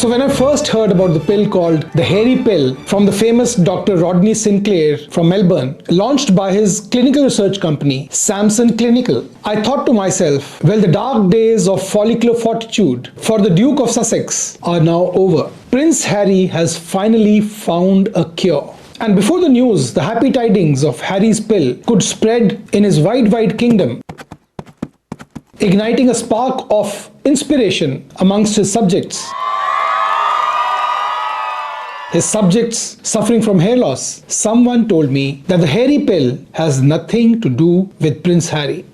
So when I first heard about the pill called the hairy pill from the famous Dr. Rodney Sinclair from Melbourne, launched by his clinical research company, Samson Clinical, I thought to myself, well, the dark days of follicular fortitude for the Duke of Sussex are now over. Prince Harry has finally found a cure. And before the news, the happy tidings of Harry's pill could spread in his wide kingdom, igniting a spark of inspiration amongst his subjects. His subjects suffering from hair loss. Someone told me that the hairy pill has nothing to do with Prince Harry.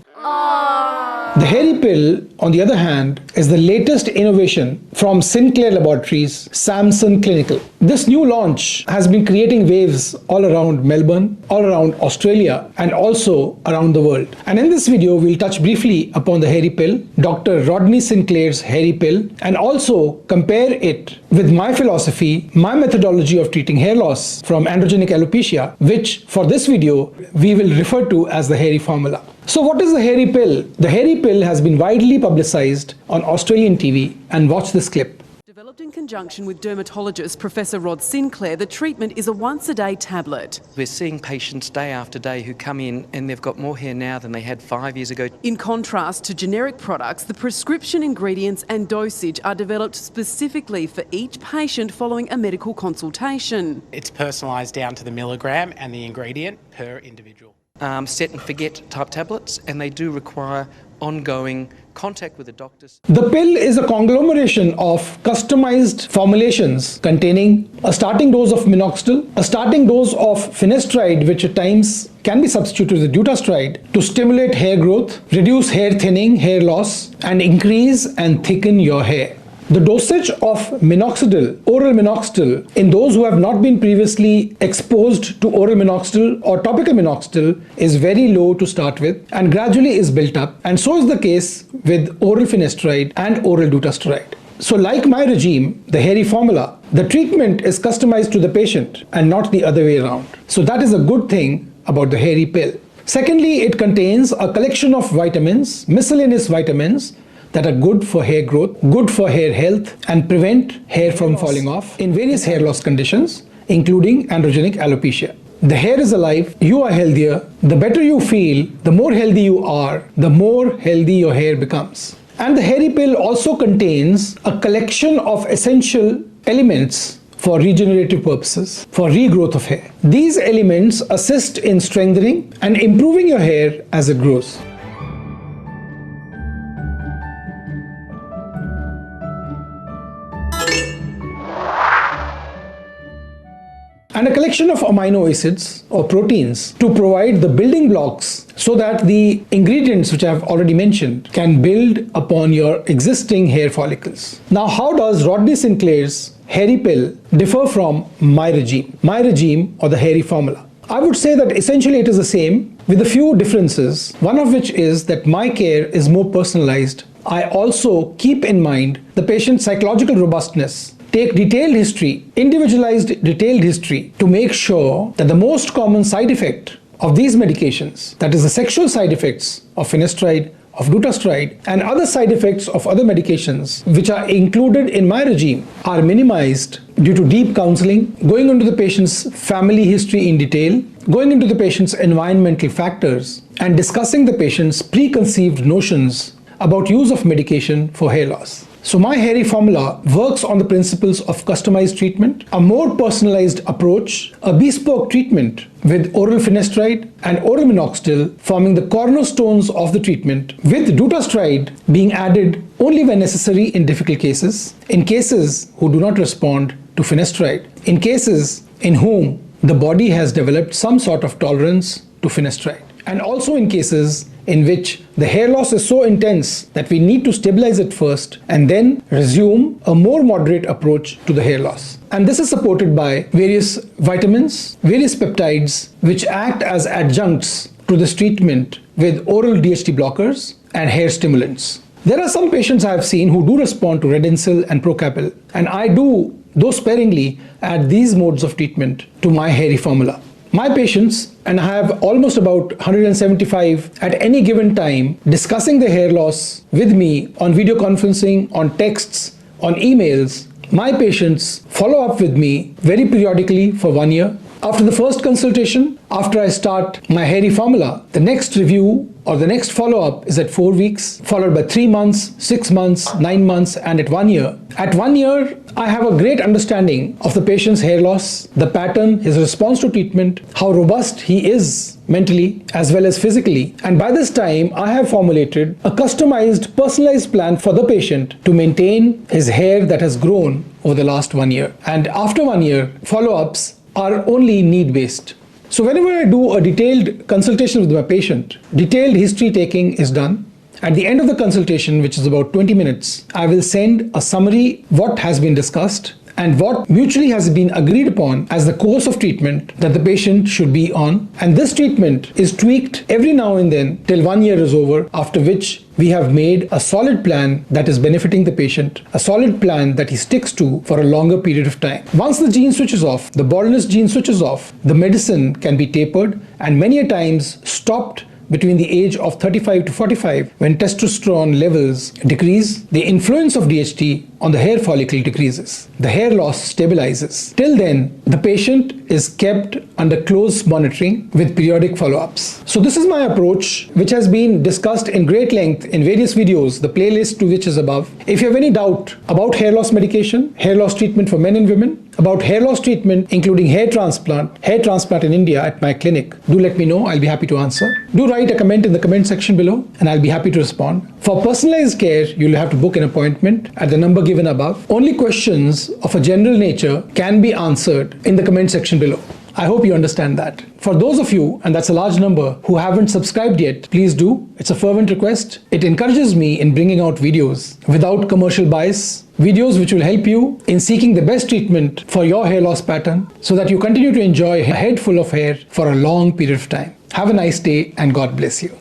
The hairy pill, on the other hand, is the latest innovation from Sinclair Laboratories, Samson Clinical. This new launch has been creating waves all around Melbourne, all around Australia, and also around the world. And in this video, we'll touch briefly upon the hairy pill, Dr. Rodney Sinclair's hairy pill, and also compare it with my philosophy, my methodology of treating hair loss from androgenic alopecia, which for this video, we will refer to as the hairy formula. So what is the hairy pill? The hairy pill has been widely publicized on Australian TV, and watch this clip. Developed in conjunction with dermatologist Professor Rod Sinclair, the treatment is a once-a-day tablet. We're seeing patients day after day who come in and they've got more hair now than they had 5 years ago. In contrast to generic products, the prescription ingredients and dosage are developed specifically for each patient following a medical consultation. It's personalised down to the milligram and the ingredient per individual. Set and forget type tablets, and they do require ongoing contact with the doctors. The pill is a conglomeration of customized formulations containing a starting dose of minoxidil, a starting dose of finasteride, which at times can be substituted with dutasteride to stimulate hair growth, reduce hair thinning, hair loss, and increase and thicken your hair. The dosage of minoxidil, oral minoxidil, in those who have not been previously exposed to oral minoxidil or topical minoxidil is very low to start with and gradually is built up, and so is the case with oral finasteride and oral dutasteride. So like my regime, the hairy formula, the treatment is customized to the patient and not the other way around. So that is a good thing about the hairy pill. Secondly, it contains a collection of vitamins, miscellaneous vitamins, that are good for hair growth, good for hair health, and prevent hair from falling off in various hair loss conditions, including androgenic alopecia. The hair is alive, you are healthier. The better you feel, the more healthy you are, the more healthy your hair becomes. And the hairy pill also contains a collection of essential elements for regenerative purposes, for regrowth of hair. These elements assist in strengthening and improving your hair as it grows. And a collection of amino acids or proteins to provide the building blocks so that the ingredients which I have already mentioned can build upon your existing hair follicles. Now, how does Rodney Sinclair's hairy pill differ from my regime or the hairy formula? I would say that essentially it is the same with a few differences, one of which is that my care is more personalized. I also keep in mind the patient's psychological robustness, take detailed history, individualized detailed history to make sure that the most common side effect of these medications, that is the sexual side effects of finasteride, of dutasteride, and other side effects of other medications which are included in my regime, are minimized due to deep counseling, going into the patient's family history in detail, going into the patient's environmental factors, and discussing the patient's preconceived notions about use of medication for hair loss. So my hairy formula works on the principles of customized treatment, a more personalized approach, a bespoke treatment with oral finasteride and oral minoxidil forming the cornerstones of the treatment, with dutasteride being added only when necessary in difficult cases, in cases who do not respond to finasteride, in cases in whom the body has developed some sort of tolerance to finasteride, and also in cases in which the hair loss is so intense that we need to stabilize it first and then resume a more moderate approach to the hair loss. And this is supported by various vitamins, various peptides which act as adjuncts to this treatment with oral DHT blockers and hair stimulants. There are some patients I have seen who do respond to Redinsil and Procapil, and I do, though sparingly, add these modes of treatment to my hairy formula. My patients, and I have almost about 175 at any given time, discussing their hair loss with me on video conferencing, on texts, on emails, My patients follow up with me very periodically for 1 year. After the first consultation, after I start my hairy formula, the next review or the next follow-up is at 4 weeks, followed by 3 months, 6 months, 9 months, and at 1 year. At 1 year, I have a great understanding of the patient's hair loss, the pattern, his response to treatment, how robust he is mentally as well as physically. And by this time, I have formulated a customized, personalized plan for the patient to maintain his hair that has grown over the last 1 year. And after 1 year, follow-ups are only need-based. So whenever I do a detailed consultation with my patient, detailed history taking is done. At the end of the consultation, which is about 20 minutes, I will send a summary what has been discussed and what mutually has been agreed upon as the course of treatment that the patient should be on. And this treatment is tweaked every now and then till 1 year is over, after which we have made a solid plan that is benefiting the patient, a solid plan that he sticks to for a longer period of time. Once the gene switches off, the baldness gene switches off, the medicine can be tapered and many a times stopped between the age of 35 to 45 when testosterone levels decrease. The influence of DHT on the hair follicle decreases. The hair loss stabilizes. Till then, the patient is kept under close monitoring with periodic follow-ups. So this is my approach, which has been discussed in great length in various videos, the playlist to which is above. If you have any doubt about hair loss medication, hair loss treatment for men and women, about hair loss treatment including hair transplant in India at my clinic, do let me know. I'll be happy to answer. Do write a comment in the comment section below and I'll be happy to respond. For personalized care, you'll have to book an appointment at the number given above. Only questions of a general nature can be answered in the comment section below. I hope you understand that. For those of you, and that's a large number, who haven't subscribed yet, please do. It's a fervent request. It encourages me in bringing out videos without commercial bias, videos which will help you in seeking the best treatment for your hair loss pattern so that you continue to enjoy a head full of hair for a long period of time. Have a nice day and God bless you.